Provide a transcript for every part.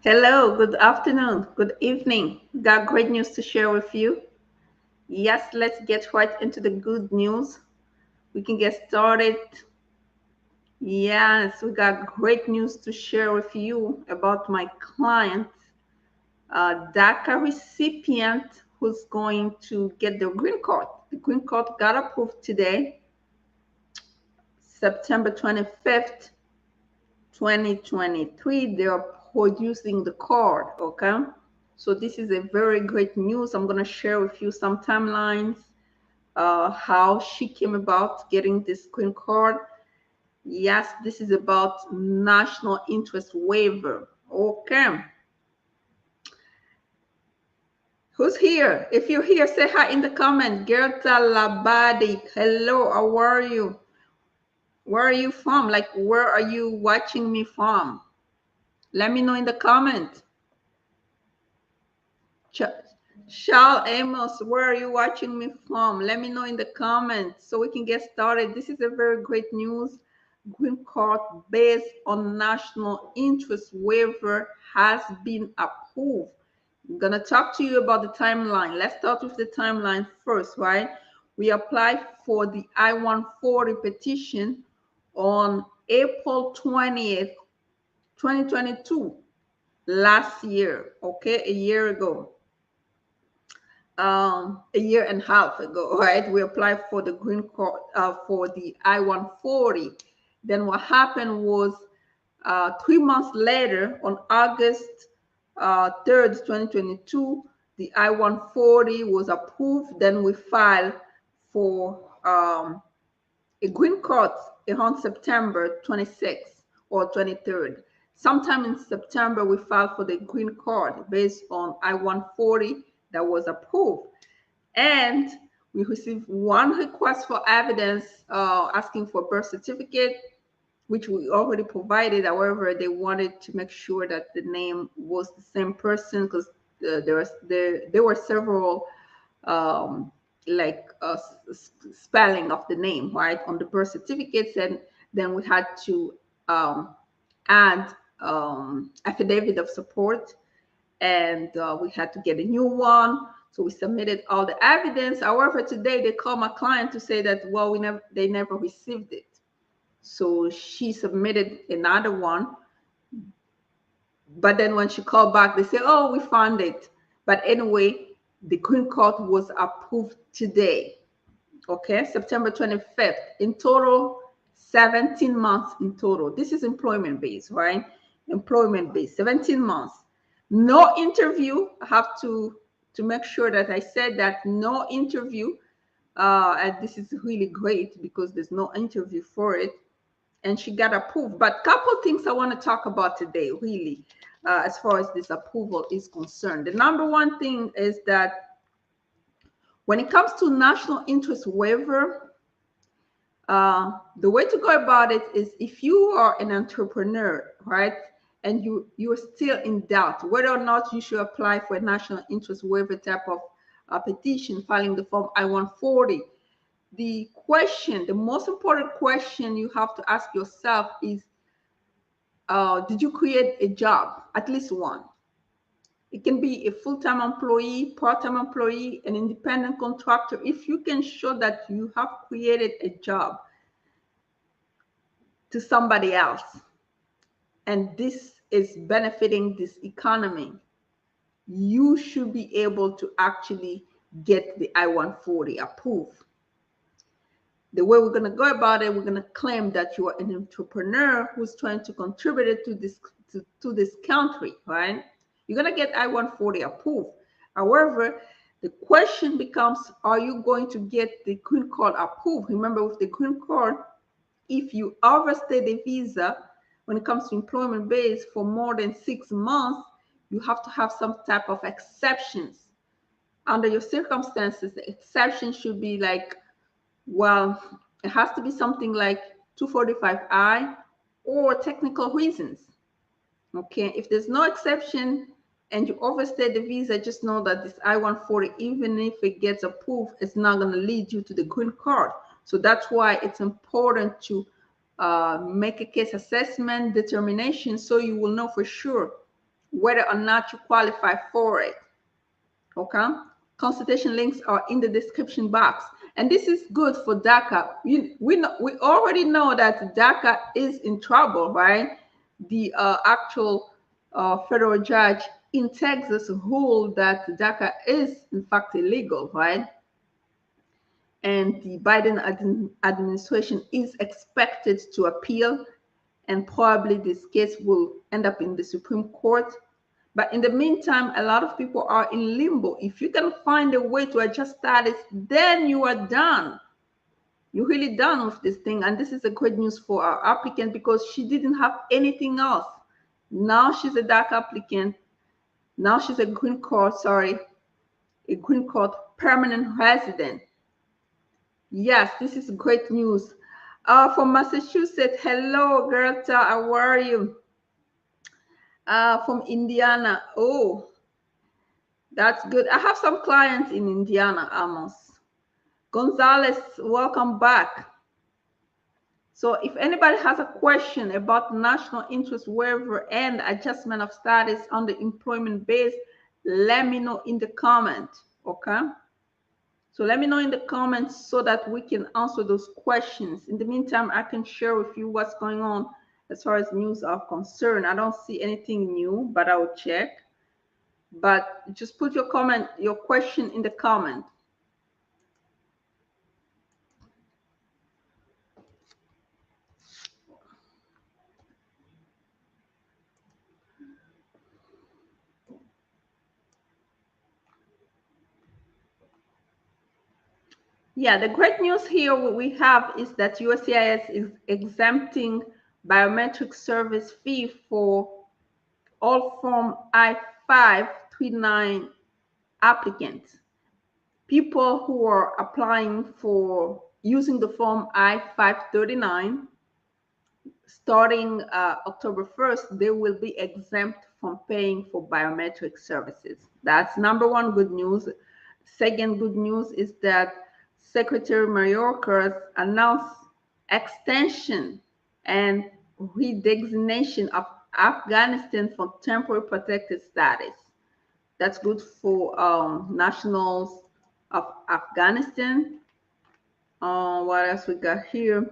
Hello, good afternoon, good evening. Got great news to share with you. Yes, let's get right into the good news. We can get started. Yes, we got great news to share with you about my client, DACA recipient, who's going to get the green card. The green card got approved today, September 25th, 2023. They are producing the card, okay? So this is a very great news. I'm going to share with you some timelines, how she came about getting this green card. Yes, this is about national interest waiver. Okay. Who's here? If you're here, say hi in the comment. Gerta Labadi. Hello, how are you? Where are you from? Like, where are you watching me from? Let me know in the comment. Charles Amos, where are you watching me from? Let me know in the comments so we can get started. This is a very great news. Green card based on national interest waiver has been approved. I'm going to talk to you about the timeline. Let's start with the timeline first, right? We applied for the I-140 petition on April 20th, 2022, last year, okay, a year ago. A year and a half ago, right? We applied for the green card for the I-140. Then what happened was 3 months later, on August 3rd, 2022, the I-140 was approved. Then we filed for a green card on September 26th or 23rd. Sometime in September, we filed for the green card based on I-140 that was approved. And we received one request for evidence asking for birth certificate, which we already provided. However, they wanted to make sure that the name was the same person because there were several like spelling of the name right on the birth certificates, and then we had to add affidavit of support, and we had to get a new one. So we submitted all the evidence. However, today they called my client to say that, well, they never received it. So she submitted another one. But then when she called back, they said, oh, we found it. But anyway, the green card was approved today. Okay, September 25th. In total, 17 months in total. This is employment based, right? Employment based, 17 months. No interview. I have to make sure that I said that no interview. And this is really great because there's no interview for it. And she got approved. But couple things I want to talk about today, really, as far as this approval is concerned. The number one thing is that when it comes to national interest waiver, the way to go about it is if you are an entrepreneur, right, and you're still in doubt whether or not you should apply for a national interest waiver type of petition, filing the form I-140. The question, the most important question you have to ask yourself is, did you create a job? At least one. It can be a full-time employee, part-time employee, an independent contractor. If you can show that you have created a job to somebody else, and this is benefiting this economy, you should be able to actually get the I-140 approved. The way we're going to go about it, we're going to claim that you are an entrepreneur who's trying to contribute to this country, right? You're going to get I-140 approved. However, the question becomes, are you going to get the green card approved? Remember, with the green card, if you overstay the visa, when it comes to employment base for more than 6 months, you have to have some type of exceptions. Under your circumstances, the exception should be like, well, it has to be something like 245I or technical reasons. Okay, if there's no exception and you overstay the visa, just know that this I-140, even if it gets approved, it's not going to lead you to the green card. So that's why it's important to make a case assessment determination so you will know for sure whether or not you qualify for it. Okay, consultation links are in the description box, and this is good for DACA. We already know that DACA is in trouble, right? The actual federal judge in Texas ruled that DACA is in fact illegal, right? And the Biden administration is expected to appeal, and probably this case will end up in the Supreme Court. But in the meantime, a lot of people are in limbo. If you can find a way to adjust status, then you are done. You're really done with this thing. And this is a great news for our applicant because she didn't have anything else. Now she's a DACA applicant. Now she's a green card, a green card permanent resident. Yes, this is great news. From Massachusetts, hello, Gerta, how are you? From Indiana, oh, that's good. I have some clients in Indiana, Amos. Gonzalez, welcome back. So if anybody has a question about national interest waiver and adjustment of status on the employment base, let me know in the comment, okay? So let me know in the comments so that we can answer those questions. In the meantime, I can share with you what's going on as far as news are concerned. I don't see anything new, but I will check. But just put your comment, your question in the comment. Yeah, the great news here we have is that USCIS is exempting biometric service fee for all Form I-539 applicants. People who are applying for using the Form I-539 starting October 1st, they will be exempt from paying for biometric services. That's number one good news. Second good news is that Secretary Mayorkas announced extension and redesignation of Afghanistan for temporary protected status. That's good for nationals of Afghanistan. What else we got here?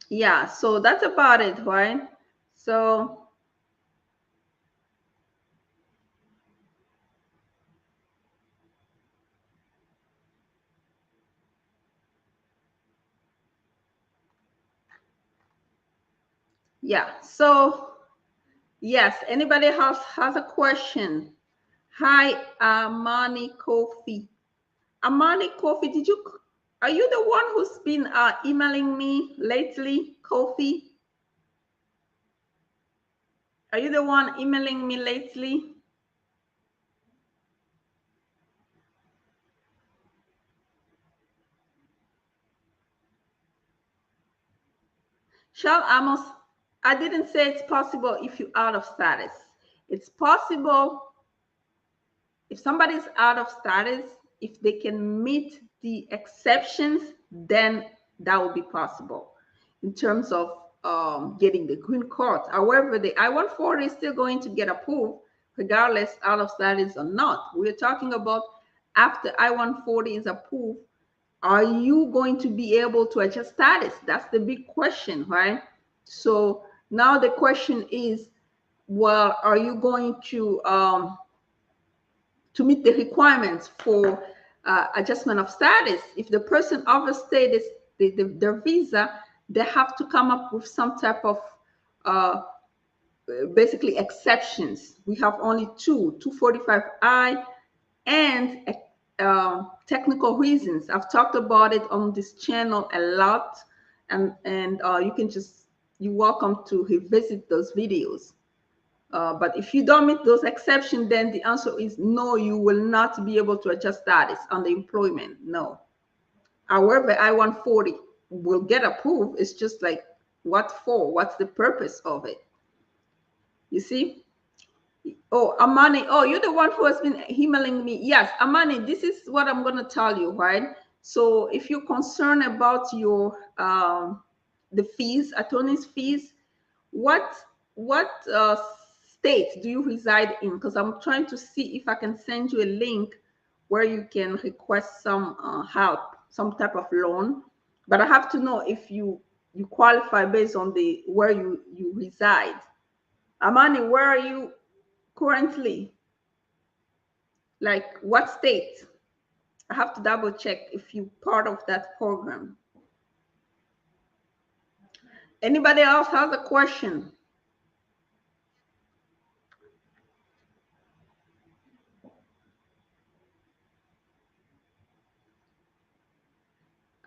Yeah, so that's about it, right? So yeah, so yes, anybody has a question? Hi, Amani Kofi. Amani Kofi, are you the one who's been emailing me lately, Kofi? Are you the one emailing me lately? Charles Amos, I didn't say it's possible if you're out of status. It's possible if somebody's out of status, if they can meet the exceptions, then that will be possible in terms of getting the green card. However, the I-140 is still going to get approved regardless out of status or not. We're talking about after I-140 is approved, are you going to be able to adjust status? That's the big question, right? So now the question is, well, are you going to meet the requirements for adjustment of status? If the person overstayed their visa, they have to come up with some type of basically exceptions. We have only two, 245I and technical reasons. I've talked about it on this channel a lot, and you're welcome to revisit those videos. But if you don't meet those exceptions, then the answer is no, you will not be able to adjust status on the employment, no. However, I-140 will get approved. It's just like, what for? What's the purpose of it? You see? Oh, Amani, oh, you're the one who has been emailing me. Yes, Amani, this is what I'm going to tell you, right? So if you're concerned about your the fees, attorney's fees, what state do you reside in? Because I'm trying to see if I can send you a link where you can request some help, some type of loan. But I have to know if you qualify based on the where you reside. Amani, where are you currently? Like what state? I have to double check if you're part of that program. Anybody else has a question?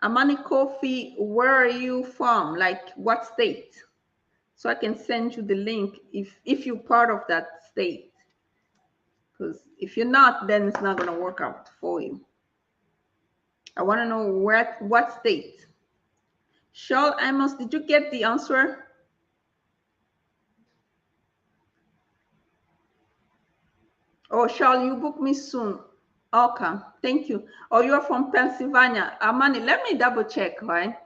Amani Kofi, where are you from? Like what state? So I can send you the link if you're part of that state. Because if you're not, then it's not going to work out for you. I want to know what state. Charles Amos, did you get the answer? Oh, Charles, you book me soon. Okay, thank you. Oh, you're from Pennsylvania. Amani, let me double check, right?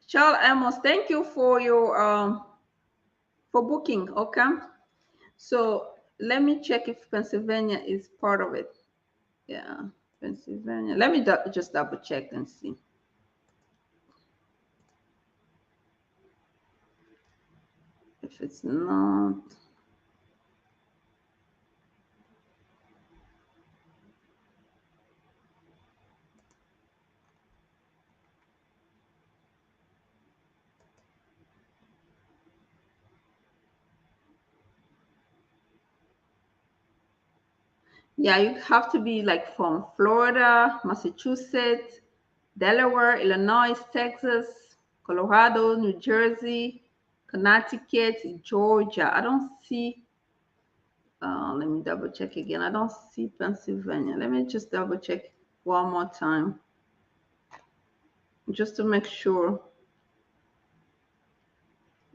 Charles Amos, thank you for your for booking. Okay, so let me check if Pennsylvania is part of it. Yeah, Pennsylvania. Let me just double check and see. If it's not. Yeah, you have to be like from Florida, Massachusetts, Delaware, Illinois, Texas, Colorado, New Jersey, Connecticut, Georgia. I don't see, let me double check again. I don't see Pennsylvania. Let me just double check one more time just to make sure.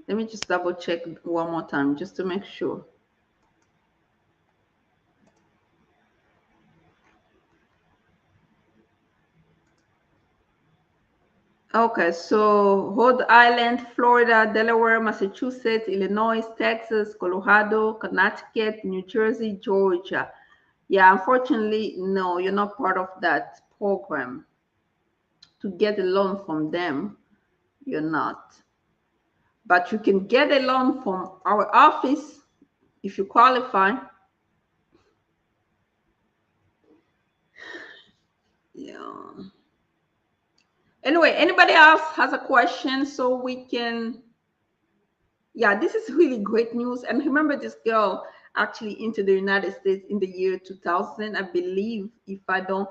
Let me just double check one more time just to make sure. Okay, so Rhode Island, Florida, Delaware, Massachusetts, Illinois, Texas, Colorado, Connecticut, New Jersey, Georgia. Yeah, unfortunately, no, you're not part of that program. To get a loan from them, you're not. But you can get a loan from our office if you qualify. Yeah. Anyway, anybody else has a question so we can, yeah, this is really great news. And remember, this girl actually into the United States in the year 2000, I believe, if I don't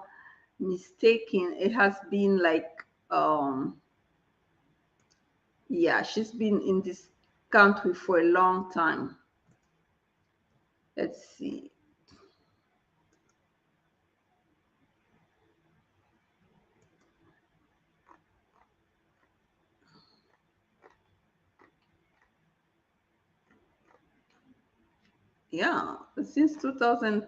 mistaken. It has been like, yeah, she's been in this country for a long time. Let's see. Yeah, since 2000.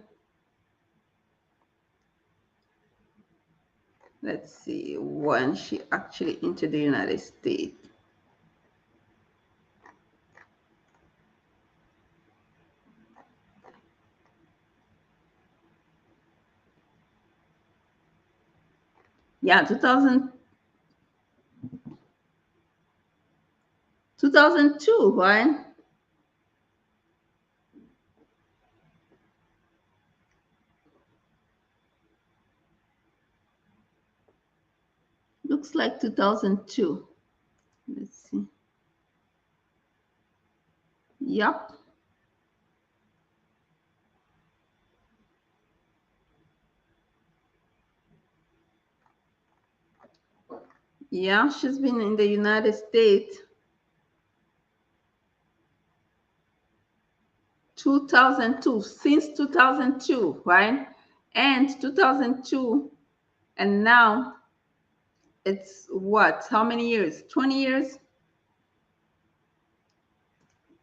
Let's see when she actually entered the United States. Yeah, 2002, right? Looks like 2002. Let's see. Yep. Yeah, she's been in the United States 2002, since 2002, right? And 2002, and now it's what? How many years? 20 years?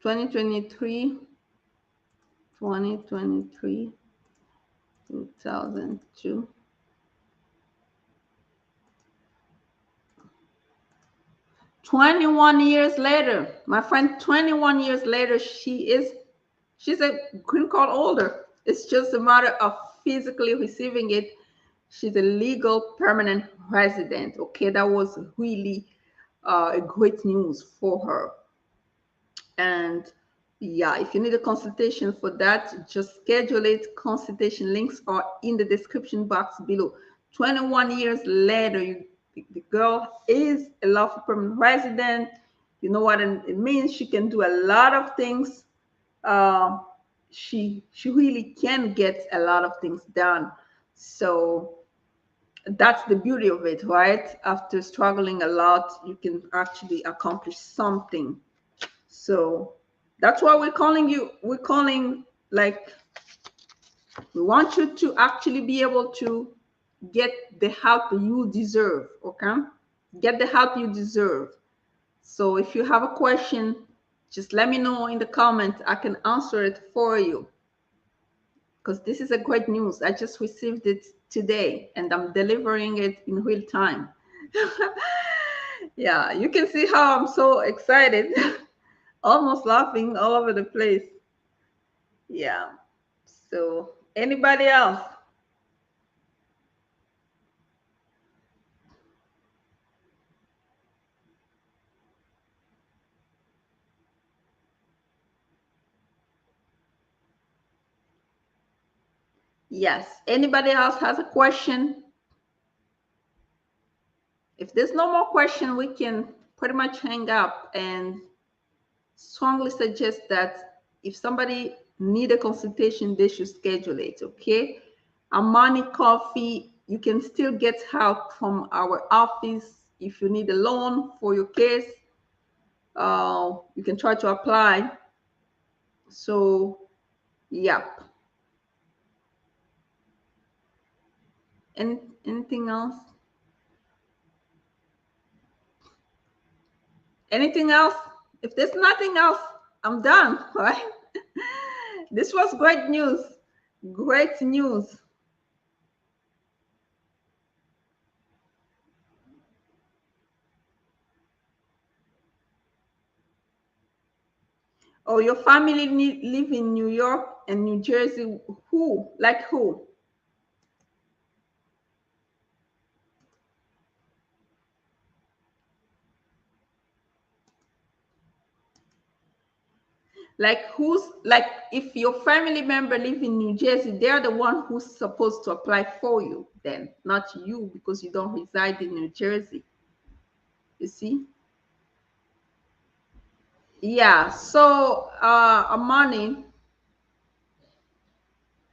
2023, 2023, 2002. 21 years later, my friend, 21 years later, she's a green card holder. It's just a matter of physically receiving it. She's a legal permanent resident. Okay, that was really a great news for her. And yeah, if you need a consultation for that, just schedule it. Consultation links are in the description box below. 21 years later, the girl is a lawful permanent resident. You know what it means? She can do a lot of things. Uh, she really can get a lot of things done. So that's the beauty of it, right? After struggling a lot, you can actually accomplish something. So that's why we're calling you. We're calling, like, we want you to actually be able to get the help you deserve. Okay, get the help you deserve. So if you have a question, just let me know in the comments. I can answer it for you, because this is a great news. I just received it today and I'm delivering it in real time. Yeah, you can see how I'm so excited. Almost laughing all over the place. Yeah. So anybody else? Yes. Anybody else has a question? If there's no more question, we can pretty much hang up, and strongly suggest that if somebody need a consultation, they should schedule it. Okay. Amani Coffee, you can still get help from our office. If you need a loan for your case, you can try to apply. So, yep. Anything else? Anything else? If there's nothing else, I'm done. Right? This was great news. Great news. Oh, your family live in New York and New Jersey. Who? Like who? Like who's, like, if your family member live in New Jersey, they're the one who's supposed to apply for you, then, not you, because you don't reside in New Jersey. You see? Yeah. So, Amani,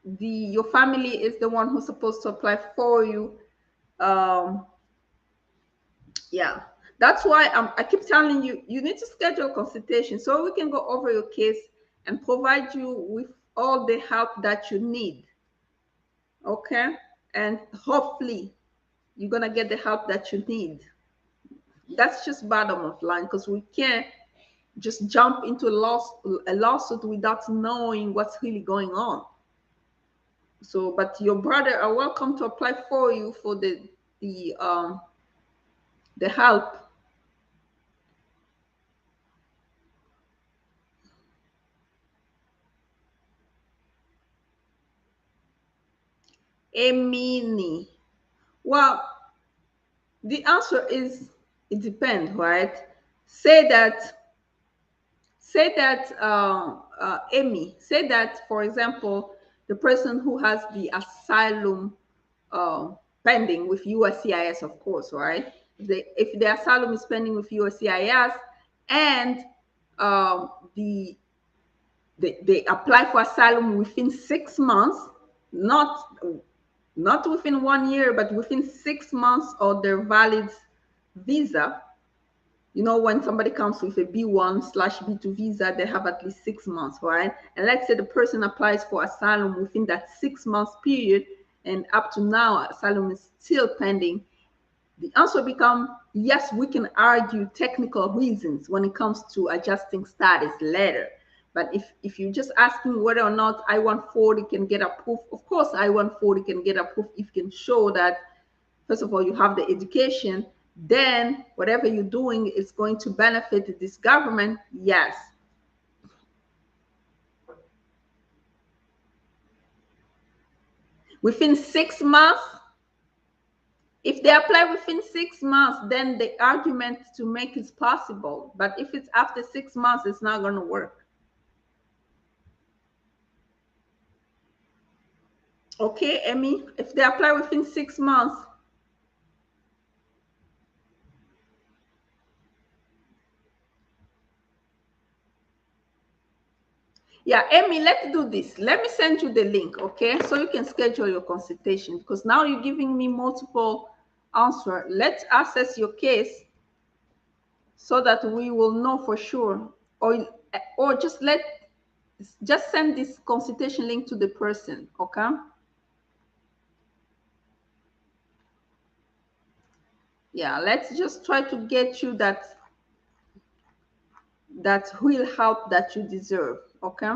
your family is the one who's supposed to apply for you. Um, yeah, that's why I keep telling you, you need to schedule a consultation so we can go over your case and provide you with all the help that you need. Okay, and hopefully you're gonna get the help that you need. That's just bottom of line, because we can't just jump into a lawsuit without knowing what's really going on. So, but your brother are welcome to apply for you for the help. Emini. Well, the answer is it depends, right? Say that, Amy, say that, for example, the person who has the asylum uh, pending with USCIS, of course, right? If the asylum is pending with USCIS and um, the they apply for asylum within 6 months, not within 1 year, but within 6 months of their valid visa. You know, when somebody comes with a B1/B2 visa, they have at least 6 months, right? And let's say the person applies for asylum within that 6 months period, and up to now, asylum is still pending. The answer becomes yes, we can argue technical reasons when it comes to adjusting status later. But if you're just asking whether or not I-140 can get approved, of course I-140 can get approved if you can show that, first of all, you have the education, then whatever you're doing is going to benefit this government. Yes. Within 6 months, if they apply within 6 months, then the argument to make is possible. But if it's after 6 months, it's not going to work. Okay, Emmy, if they apply within 6 months. Yeah, Emmy, let's do this. Let me send you the link, okay? So you can schedule your consultation, because now you're giving me multiple answers. Let's assess your case so that we will know for sure. Or just send this consultation link to the person, okay? Yeah, let's just try to get you that will help that you deserve, okay?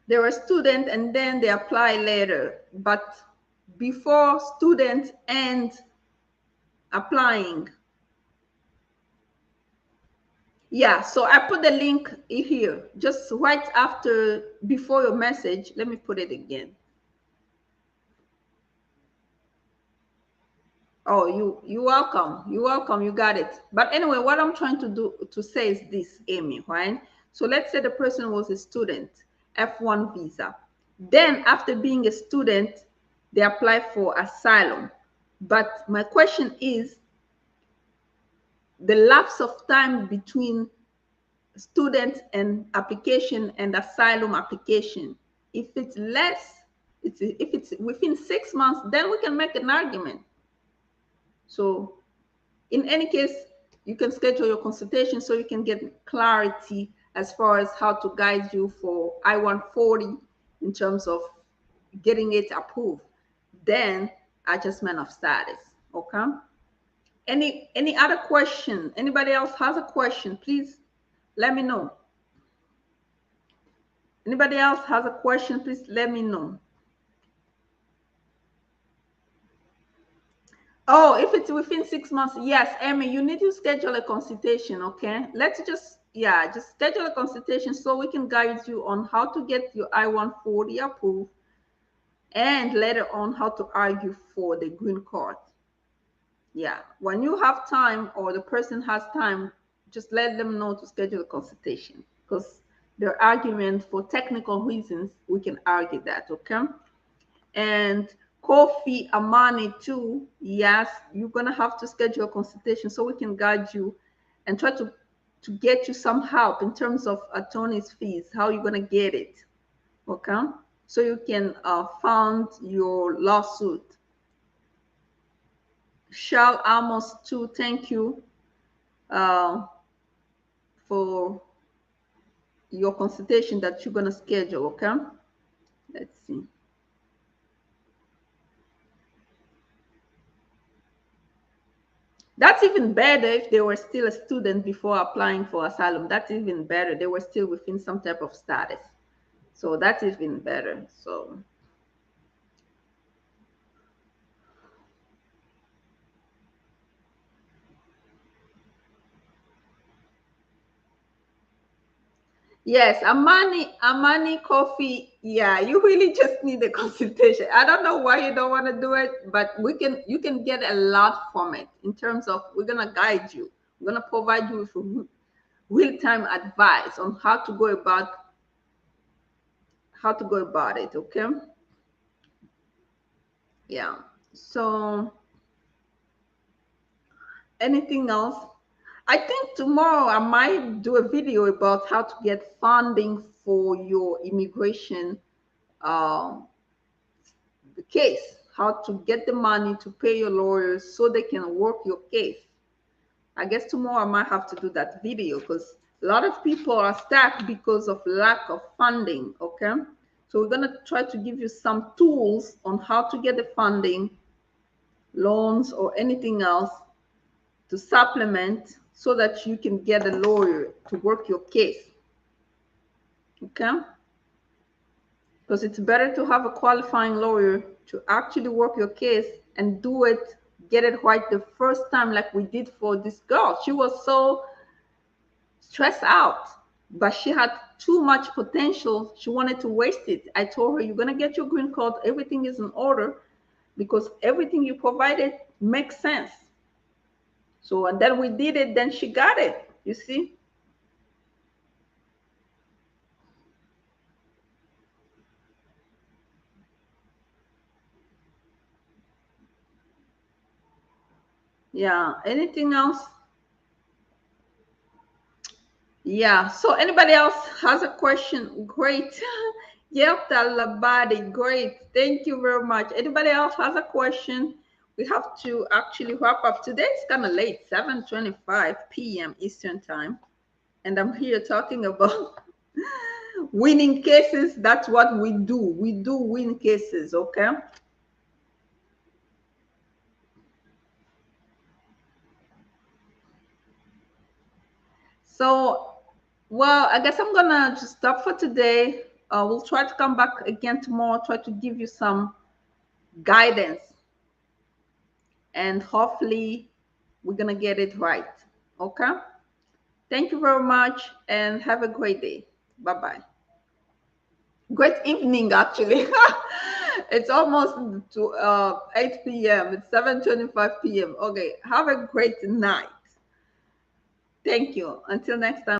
They're a student and then they apply later, but before student and applying. Yeah, so I put the link here, just right after, before your message. Let me put it again. Oh, you're welcome. You're welcome. You got it. But anyway, what I'm trying to say is this, Amy, right? So let's say the person was a student, F1 visa. Then after being a student, they apply for asylum. But my question is, the lapse of time between student and application and asylum application, if it's less, if it's within 6 months, then we can make an argument. So in any case, you can schedule your consultation so you can get clarity as far as how to guide you for I-140 in terms of getting it approved, then adjustment of status. Okay. Any other question? Anybody else has a question? Please let me know. Anybody else has a question? Please let me know. Oh, if it's within 6 months, yes, Amy, you need to schedule a consultation, okay? Let's just schedule a consultation so we can guide you on how to get your I-140 approved and later on how to argue for the green card. Yeah, when you have time or the person has time, just let them know to schedule a consultation, because their argument for technical reasons, we can argue that, okay? And Kofi Amani too, yes, you're gonna have to schedule a consultation so we can guide you and try to get you some help in terms of attorney's fees, how you're gonna get it, okay? So you can fund your lawsuit. Charles Amos too, thank you for your consultation that you're gonna schedule, okay? Let's see. That's even better if they were still a student before applying for asylum. That's even better. They were still within some type of status. So that's even better. So yes, Amani Coffee. Yeah, you really just need a consultation. I don't know why you don't want to do it, but you can get a lot from it in terms of, we're gonna guide you. We're gonna provide you with real-time advice on how to go about it, okay? Yeah. So anything else? I think tomorrow I might do a video about how to get funding for your immigration case, how to get the money to pay your lawyers so they can work your case. I guess tomorrow I might have to do that video, because a lot of people are stuck because of lack of funding, okay? So we're going to try to give you some tools on how to get the funding loans or anything else to supplement so that you can get a lawyer to work your case. Okay? Because it's better to have a qualifying lawyer to actually work your case and do it, get it right the first time, like we did for this girl. She was so stressed out, but she had too much potential. She wanted to waste it. I told her, you're going to get your green card. Everything is in order because everything you provided makes sense. So, and then we did it, then she got it, you see? Yeah, anything else? Yeah, so anybody else has a question? Great. Yep, Talabadi, great. Thank you very much. Anybody else has a question? We have to actually wrap up. Today it's kind of late, 7:25 p.m. Eastern time. And I'm here talking about winning cases. That's what we do. We do win cases, okay? So, well, I guess I'm gonna just stop for today. We'll try to come back again tomorrow, try to give you some guidance, and hopefully we're gonna get it right. Okay? Thank you very much and have a great day. Bye-bye. Great evening, actually. It's almost to 8 p.m. It's 7:25 p.m. Okay, have a great night. Thank you. Until next time.